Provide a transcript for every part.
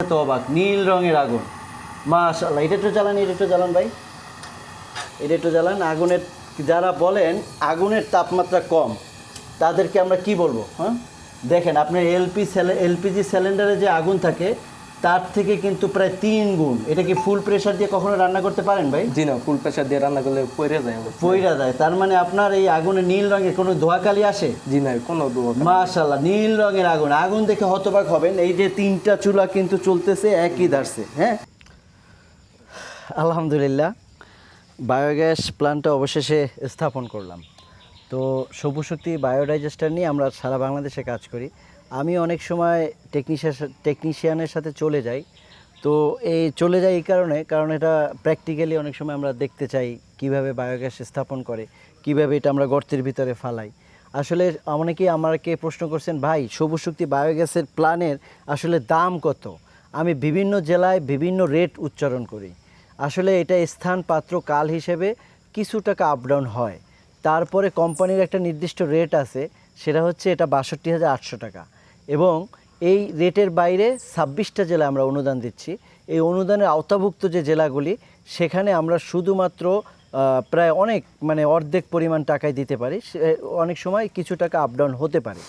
তো অবাক, নীল রঙের আগুন, মাশাআল্লাহ। এটা একটু জ্বালান, এটা একটু জ্বালান ভাই, এটা একটু জ্বালান। আগুনের যারা বলেন আগুনের তাপমাত্রা কম, তাদেরকে আমরা কি বলবো? হ্যাঁ, দেখেন আপনার এলপিজি সিলিন্ডারে যে আগুন থাকে তার থেকে কিন্তু প্রায় 3 গুণ। এটা কি ফুল প্রেশার দিয়ে কখনো রান্না করতে পারেন ভাই? জি না, ফুল প্রেশার দিয়ে রান্না করলে পইরা যায়। পইরা যায়, তার মানে আপনার এই আগুনে নীল রঙের কোনো ধোঁয়াকালি আসে? জি না, কোনো মাশাআল্লাহ, নীল রঙের আগুন। আগুন দেখে হতবাক হবেন। এই যে 3টা চুলা কিন্তু চলতেছে একই দাঁড়ছে। হ্যাঁ, আলহামদুলিল্লাহ, বায়োগ্যাস প্ল্যান্টটা অবশেষে স্থাপন করলাম। তো সবুজ শক্তি বায়োডাইজেস্টার নিয়ে আমরা সারা বাংলাদেশে কাজ করি। আমি অনেক সময় টেকনিশিয়ানের সাথে চলে যাই। তো এই চলে যাই এই কারণ এটা প্র্যাকটিক্যালি অনেক সময় আমরা দেখতে চাই কিভাবে বায়োগ্যাস স্থাপন করে, কিভাবে এটা আমরা গর্তের ভিতরে ফালাই। আসলে অনেকেই আমাকে প্রশ্ন করছেন, ভাই সবুজ শক্তি বায়োগ্যাসের প্ল্যানের আসলে দাম কত? আমি বিভিন্ন জেলায় বিভিন্ন রেট উচ্চারণ করি। আসলে এটা স্থান পাত্র কাল হিসেবে কিছু টাকা আপ ডাউন হয়। তারপরে কোম্পানির একটা নির্দিষ্ট রেট আছে, সেটা হচ্ছে এটা ৬২,৮০০ টাকা। এবং এই রেটের বাইরে ২৬টা জেলায় আমরা অনুদান দিচ্ছি। এই অনুদানের আওতাভুক্ত যে জেলাগুলি, সেখানে আমরা শুধুমাত্র প্রায় অর্ধেক পরিমাণ টাকায় দিতে পারি। অনেক সময় কিছু টাকা আপ ডাউন হতে পারে।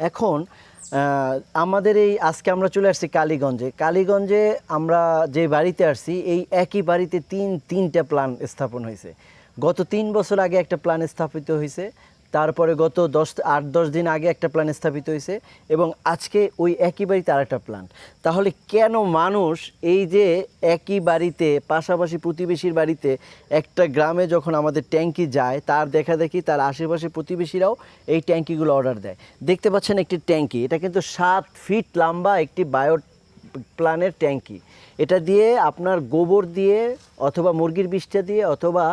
এখন আমাদের আজকে আমরা চলে আসছি কালীগঞ্জে আমরা যে বাড়িতে আসছি, এই একই বাড়িতে তিনটা প্ল্যান স্থাপন হয়েছে। গত 3 বছর আগে একটা প্ল্যান স্থাপিত হয়েছে, তারপরে গত 8-10 দিন আগে একটা প্ল্যান স্থাপিত হয়েছে, এবং আজকে ওই একই বাড়িতে আরেকটা প্ল্যান। তাহলে কেন মানুষ এই যে একই বাড়িতে পাশাপাশি প্রতিবেশীর বাড়িতে একটা গ্রামে যখন আমাদের ট্যাঙ্কি যায়, তার দেখি তার আশেপাশে প্রতিবেশীরাও এই ট্যাঙ্কিগুলো অর্ডার দেয়। দেখতে পাচ্ছেন একটি ট্যাঙ্কি, এটা কিন্তু 7 ফিট লম্বা একটি বায়ো প্ল্যানের ট্যাঙ্কি। এটা দিয়ে আপনার গোবর দিয়ে অথবা মুরগির বিষটা দিয়ে অথবা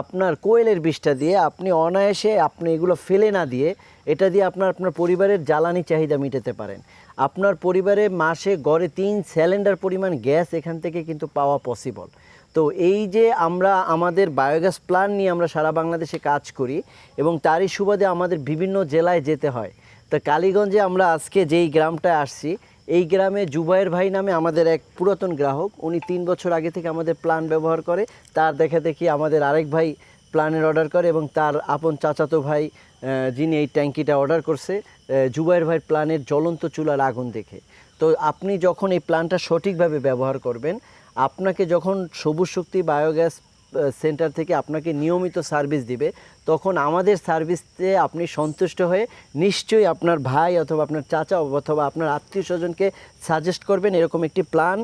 আপনার কোয়েলের বিষটা দিয়ে আপনি অনায়াসে আপনি এগুলো ফেলে না দিয়ে এটা দিয়ে আপনার পরিবারের জ্বালানি চাহিদা মেটাতে পারেন। আপনার পরিবারে মাসে গড়ে 3 সিলিন্ডার পরিমাণ গ্যাস এখান থেকে কিন্তু পাওয়া পসিবল। তো এই যে আমরা আমাদের বায়োগ্যাস প্ল্যান্ট নিয়ে আমরা সারা বাংলাদেশে কাজ করি এবং তারই সুবাদে আমাদের বিভিন্ন জেলায় যেতে হয়। তো কালীগঞ্জে আমরা আজকে যেই গ্রামটায় আসছি, এই গ্রামে জুবায়ের ভাই নামে আমাদের এক পুরাতন গ্রাহক, উনি 3 বছর আগে থেকে আমাদের প্ল্যান ব্যবহার করে। তার দেখি আমাদের আরেক ভাই প্ল্যানের অর্ডার করে এবং তার আপন চাচাতো ভাই যিনি এই ট্যাঙ্কিটা অর্ডার করছে, জুবায়ের ভাইয়ের প্ল্যানের জ্বলন্ত চুলার আগুন দেখে। তো আপনি যখন এই প্ল্যানটা সঠিকভাবে ব্যবহার করবেন, আপনাকে যখন সবুজ শক্তি বায়োগ্যাস সেন্টার থেকে আপনাকে নিয়মিত সার্ভিস দিবে, তখন আমাদের সার্ভিসে আপনি সন্তুষ্ট হয়ে নিশ্চয়ই আপনার ভাই অথবা আপনার চাচা অথবা আপনার আত্মীয় স্বজনকে সাজেস্ট করবেন এরকম একটি প্ল্যান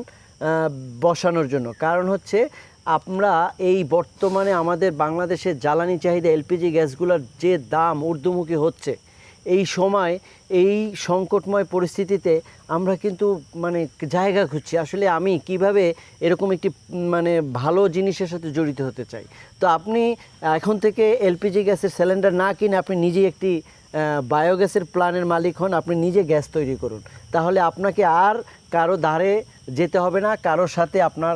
বসানোর জন্য। কারণ হচ্ছে আমরা এই বর্তমানে আমাদের বাংলাদেশের জ্বালানি চাহিদা এলপিজি গ্যাসগুলোর যে দাম ঊর্ধ্বমুখী হচ্ছে, এই সময় এই সংকটময় পরিস্থিতিতে আমরা কিন্তু জায়গা খুঁজছি আসলে আমি কিভাবে এরকম একটি ভালো জিনিসের সাথে জড়িত হতে চাই। তো আপনি এখন থেকে এলপিজি গ্যাসের সিলিন্ডার না কিনে আপনি নিজেই একটি বায়োগ্যাসের প্ল্যানের মালিক হন, আপনি নিজে গ্যাস তৈরি করুন। তাহলে আপনাকে আর কারো ধারে যেতে হবে না, কারোর সাথে আপনার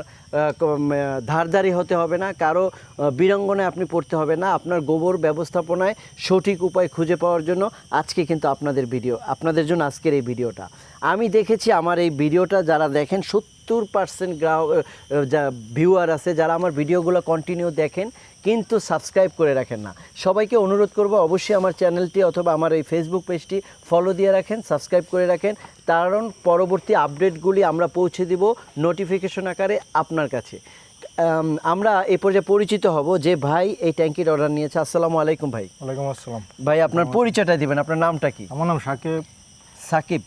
ধারদারি হতে হবে না, কারো বিড়ঙ্গনায় আপনি পড়তে হবে না। আপনার গোবর ব্যবস্থাপনায় সঠিক উপায় খুঁজে পাওয়ার জন্য আজকে কিন্তু আপনাদের জন্য আজকের এই ভিডিওটা। আমি দেখেছি আমার এই ভিডিওটা যারা দেখেন 70% যা ভিউয়ার আছে যারা আমার ভিডিওগুলো কন্টিনিউ দেখেন কিন্তু সাবস্ক্রাইব করে রাখেন না। সবাইকে অনুরোধ করব অবশ্যই আমার চ্যানেলটি অথবা আমার এই ফেসবুক পেজটি ফলো দিয়ে রাখেন, সাবস্ক্রাইব করে রাখেন, কারণ পরবর্তী আপডেটগুলি আমরা পৌঁছে দিব নোটিফিকেশন আকারে আপনার কাছে। আমরা এই পর্যায়ে পরিচিত হব যে ভাই এই ট্যাঙ্কির অর্ডার নিয়েছে। আসসালামু আলাইকুম ভাই। ওয়ালাইকুম আসসালাম ভাই আপনার পরিচয়টা দিবেন, আপনার নামটা কি? আমার নাম সাকিব।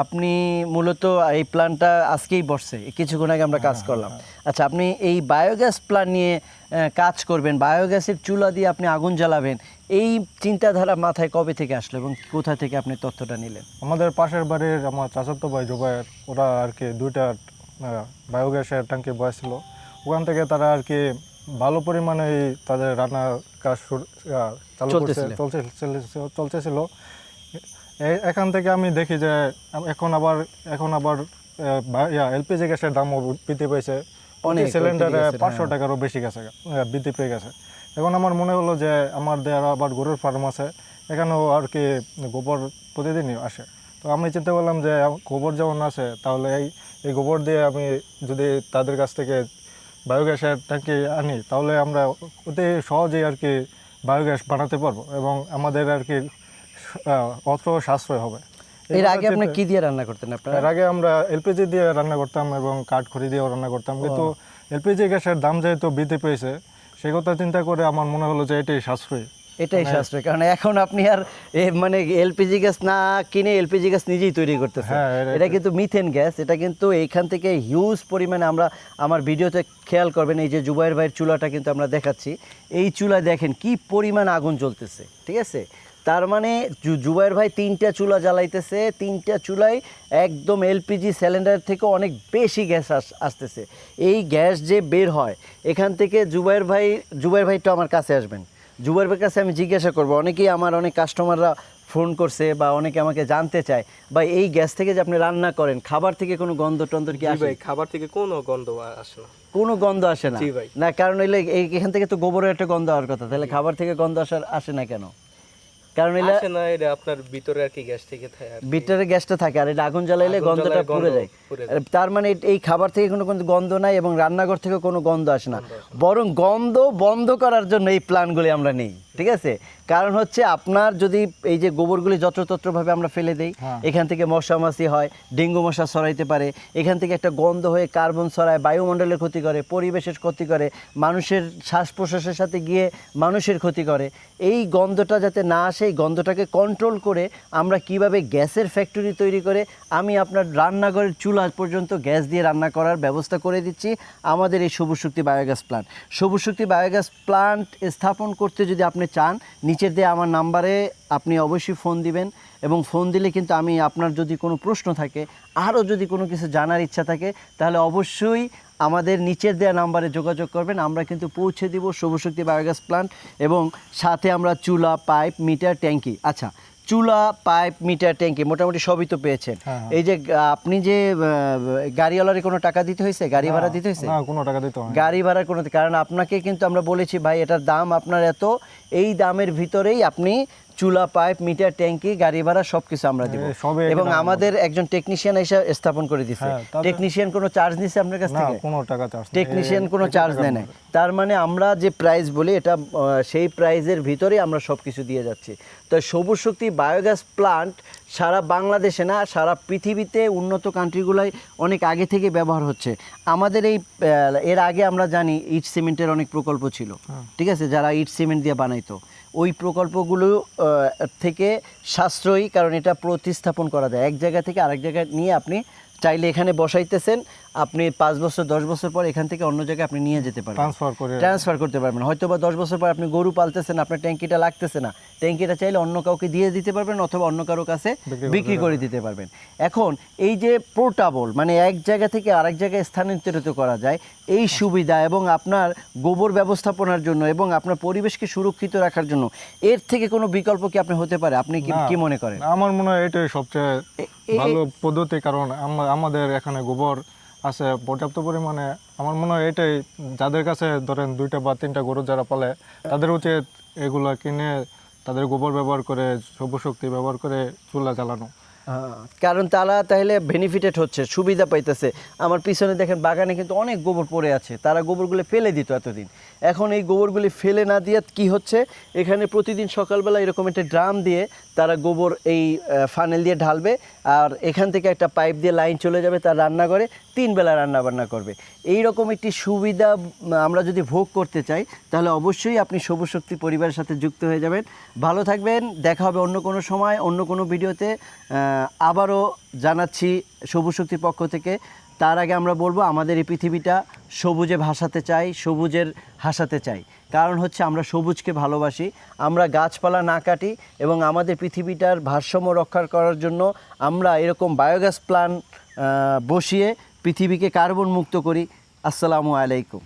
আপনি মূলত এই প্ল্যানটা আজকেই বসছে, কিছুক্ষণ আগে আমরা কাজ করলাম। আচ্ছা, আপনি এই বায়োগ্যাস প্ল্যান নিয়ে কাজ করবেন, বায়োগ্যাসের চুলা দিয়ে আপনি আগুন জ্বালাবেন, এই চিন্তাধারা মাথায় কবে থেকে আসলো এবং কোথা থেকে আপনি তথ্যটা নিলেন? আমাদের পাশের বাড়ির আমার চাচাতো ভাই জুবায়ের, ওরা আর কি 2টা বায়োগ্যাসের ট্যাঙ্কি বসাইছিল। ওখান থেকে তারা আর কি ভালো পরিমাণে তাদের রান্নার কাজ চালু চলতেছিল। এখান থেকে আমি দেখি যে এখন আবার এলপিজি গ্যাসের দামও বৃদ্ধি পেয়েছে, অনেক সিলিন্ডারে 500 টাকারও বেশি গেছে, বৃদ্ধি পেয়ে গেছে। এখন আমার মনে হলো যে আমাদের আবার গরুর ফার্ম আছে, এখানেও আর কি গোবর প্রতিদিনই আসে। তো আমি চিন্তা করলাম যে গোবর যেমন আসে তাহলে এই এই গোবর দিয়ে আমি যদি তাদের কাছ থেকে বায়োগ্যাসের ট্যাঙ্কি আনি তাহলে আমরা অতি সহজেই আর কি বায়োগ্যাস বানাতে পারবো এবং আমাদের আর কি অর্থ সাশ্রয় হবে। এর আগে আপনি কি দিয়ে রান্না করতেন আপনারা? এর আগে আমরা এলপিজি দিয়ে রান্না করতাম এবং কাঠখড়ি দিয়েও রান্না করতাম, কিন্তু এলপিজি গ্যাসের দাম যেহেতু বৃদ্ধি পেয়েছে সেই কথা চিন্তা করে আমার মনে হলো যে এটাই সাশ্রয়ী। এটাই সাশ্রয়, কারণ এখন আপনি আর মানে এলপিজি গ্যাস না কিনে এলপিজি গ্যাস নিজেই তৈরি করতেছেন। হ্যাঁ, এটা কিন্তু মিথেন গ্যাস, এটা কিন্তু এইখান থেকে হিউজ পরিমাণে আমরা আমার ভিডিওতে খেয়াল করবেন, এই যে জুবাইর ভাইয়ের চুলাটা কিন্তু আমরা দেখাচ্ছি, এই চুলা দেখেন কি পরিমাণ আগুন জ্বলতেছে, ঠিক আছে? তার মানে জুবাইর ভাই 3টা চুলা জ্বালাইতেছে, 3টা চুলাই একদম এলপিজি সিলিন্ডার থেকে অনেক বেশি গ্যাস আসতেছে। এই গ্যাস যে বের হয় এখান থেকে জুবাইর ভাই একটু আমার কাছে আসবেন। জুবাইর ভাইয়ের কাছে আমি জিজ্ঞাসা করবো, অনেকেই আমার অনেক কাস্টমাররা ফোন করছে বা অনেকে আমাকে জানতে চায়, বা এই গ্যাস থেকে যে আপনি রান্না করেন খাবার থেকে কোনো গন্ধ টন্ধ কি আসে? ভাই খাবার থেকে কোনো গন্ধ আসে না। কোনো গন্ধ আসে না? জি ভাই। না, কারণ হইলে এখান থেকে তো গোবরের একটা গন্ধ হওয়ার কথা, তাহলে খাবার থেকে গন্ধ আসে না কেন? কারণ হইলে আসে না, এটা আপনার ভিতরে আর কি গ্যাস থেকে থাকে আর কি। ভিতরে গ্যাসটা থাকে, আর এটা আগুন জ্বালাইলে আগুন গন্ধটা জ্বালায় পুড়ে গন্ধ যায়। পুড়ে আর তার মানে এই খাবার থেকে কোনো গন্ধ নাই এবং রান্নাঘর থেকে কোনো গন্ধ আসে না, বরং গন্ধ বন্ধ করার জন্য এই প্ল্যানগুলি আমরা নেই, ঠিক আছে? কারণ হচ্ছে আপনার যদি এই যে গোবরগুলি যত্রতত্রভাবে আমরা ফেলে দেই, এখান থেকে মশা মাছি হয়, ডেঙ্গু মশা ছড়াইতে পারে, এখান থেকে একটা গন্ধ হয়ে কার্বন ছড়ায়, বায়ুমণ্ডলের ক্ষতি করে, পরিবেশের ক্ষতি করে, মানুষের শ্বাস প্রশ্বাসের সাথে গিয়ে মানুষের ক্ষতি করে। এই গন্ধটা যাতে না আসে, এই গন্ধটাকে কন্ট্রোল করে আমরা কিভাবে গ্যাসের ফ্যাক্টরি তৈরি করে আমি আপনার রান্নাঘরের চুলা পর্যন্ত গ্যাস দিয়ে রান্না করার ব্যবস্থা করে দিচ্ছি আমাদের এই সবুজ শক্তি বায়োগ্যাস প্ল্যান্ট। সবুজ শক্তি বায়োগ্যাস প্ল্যান্ট স্থাপন করতে যদি আপনি চান, নিচের দিয়ে আমার নাম্বারে আপনি অবশ্যই ফোন দিবেন, এবং ফোন দিলে কিন্তু আমি আপনার যদি কোনো প্রশ্ন থাকে, আরও যদি কোনো কিছু জানার ইচ্ছা থাকে, তাহলে অবশ্যই আমাদের নিচের দেওয়া নাম্বারে যোগাযোগ করবেন। আমরা কিন্তু পৌঁছে দিব সবুজ শক্তি বায়োগ্যাস প্ল্যান্ট, এবং সাথে আমরা চুলা, পাইপ, মিটার, ট্যাঙ্কি। আচ্ছা, চুলা, পাইপ, মিটার, ট্যাঙ্কি মোটামুটি সবই তো পেয়েছেন। এই যে আপনি যে গাড়িওয়ালারে কোনো টাকা দিতে হয়েছে, গাড়ি ভাড়া দিতে হয়েছে? না, কোনো টাকা দিতে হয় না। গাড়ি ভাড়ার কোনো, কারণ আপনাকে কিন্তু আমরা বলেছি ভাই এটার দাম আপনার এত, এই দামের ভিতরেই আপনি চুলা, পাইপ, মিটার, ট্যাঙ্কি, গাড়ি ভাড়া সবকিছু আমরা দেব, সবই এবং আমাদের একজন টেকনিশিয়ান এসে স্থাপন করে দিচ্ছে। টেকনিশিয়ান কোনো চার্জ নিছে আপনার কাছ না, থেকে? কোনো টাকা চার্জ নেই। টেকনিশিয়ান কোনো চার্জ নেয় না। তার মানে আমরা যে প্রাইস বলি এটা সেই প্রাইজের ভিতরেই আমরা সব কিছু দিয়ে যাচ্ছি। তো সবুজ শক্তি বায়োগ্যাস প্লান্ট সারা বাংলাদেশে না, সারা পৃথিবীতে উন্নত কান্ট্রিগুলোয় অনেক আগে থেকে ব্যবহার হচ্ছে। আমাদের এই এর আগে আমরা জানি ইট সিমেন্টের অনেক প্রকল্প ছিল, ঠিক আছে, যারা ইট সিমেন্ট দিয়ে বানাইতো, ওই প্রকল্পগুলো থেকে সাশ্রয়ী, কারণ এটা প্রতিস্থাপন করা যায় এক জায়গা থেকে আরেক জায়গায় নিয়ে, আপনি চাইলে এখানে বসাইতেছেন, আপনি 5 বছর 10 বছর পর এখান থেকে অন্য জায়গায় আপনি নিয়ে যেতে পারবেন, ট্রান্সফার করতে পারবেন। হয়তো বা 10 বছর পর আপনি গরু পালতেছেন, আপনার ট্যাঙ্কিটা লাগতেছে না, ট্যাঙ্কিটা চাইলে অন্য কাউকে দিয়ে দিতে পারবেন, অথবা অন্য কারো কাছে বিক্রি করে দিতে পারবেন। এখন এই যে পোর্টাবল, মানে এক জায়গা থেকে আরেক জায়গায় স্থানান্তরিত করা যায়, এই সুবিধা এবং আপনার গোবর ব্যবস্থাপনার জন্য এবং আপনার পরিবেশকে সুরক্ষিত রাখার জন্য এর থেকে কোনো বিকল্প কি আপনি হতে পারে? আপনি কি মনে করেন? আমার মনে হয় এটাই সবচেয়ে ভালো পদ্ধতি, কারণ আমাদের এখানে গোবর আছে পর্যাপ্ত পরিমাণে। আমার মনে হয় এটাই, যাদের কাছে ধরেন 2টা বা 3টা গরু যারা পালে, তাদের উচিত এগুলা কিনে তাদের গোবর ব্যবহার করে, সবুজ শক্তি ব্যবহার করে চুলা জ্বালানো। কারণ তারা তাহলে বেনিফিটেড হচ্ছে, সুবিধা পাইতেছে। আমার পিছনে দেখেন বাগানে কিন্তু অনেক গোবর পড়ে আছে, তারা গোবরগুলো ফেলে দিত এতদিন। এখন এই গোবরগুলি ফেলে না দিয়ে কি হচ্ছে, এখানে প্রতিদিন সকালবেলা এরকম একটা ড্রাম দিয়ে তারা গোবর এই ফানেল দিয়ে ঢালবে, আর এখান থেকে একটা পাইপ দিয়ে লাইন চলে যাবে তার রান্নাঘরে, 3 বেলা রান্না বান্না করবে। এই রকম একটি সুবিধা আমরা যদি ভোগ করতে চাই, তাহলে অবশ্যই আপনি সবুজ শক্তি পরিবারের সাথে যুক্ত হয়ে যাবেন। ভালো থাকবেন, দেখা হবে অন্য কোনো সময় অন্য কোনো ভিডিওতে। আবারও জানাচ্ছি সবুজ শক্তির পক্ষ থেকে, তার আগে আমরা বলবো আমাদের এই পৃথিবীটা সবুজে ভাসাতে চাই, সবুজের হাসাতে চাই। কারণ হচ্ছে আমরা সবুজকে ভালোবাসি, আমরা গাছপালা না কাটি, এবং আমাদের পৃথিবীটার ভারসাম্য রক্ষা করার জন্য আমরা এরকম বায়োগ্যাস প্ল্যান্ট বসিয়ে পৃথিবীকে কার্বন মুক্ত করি। আসসালামু আলাইকুম।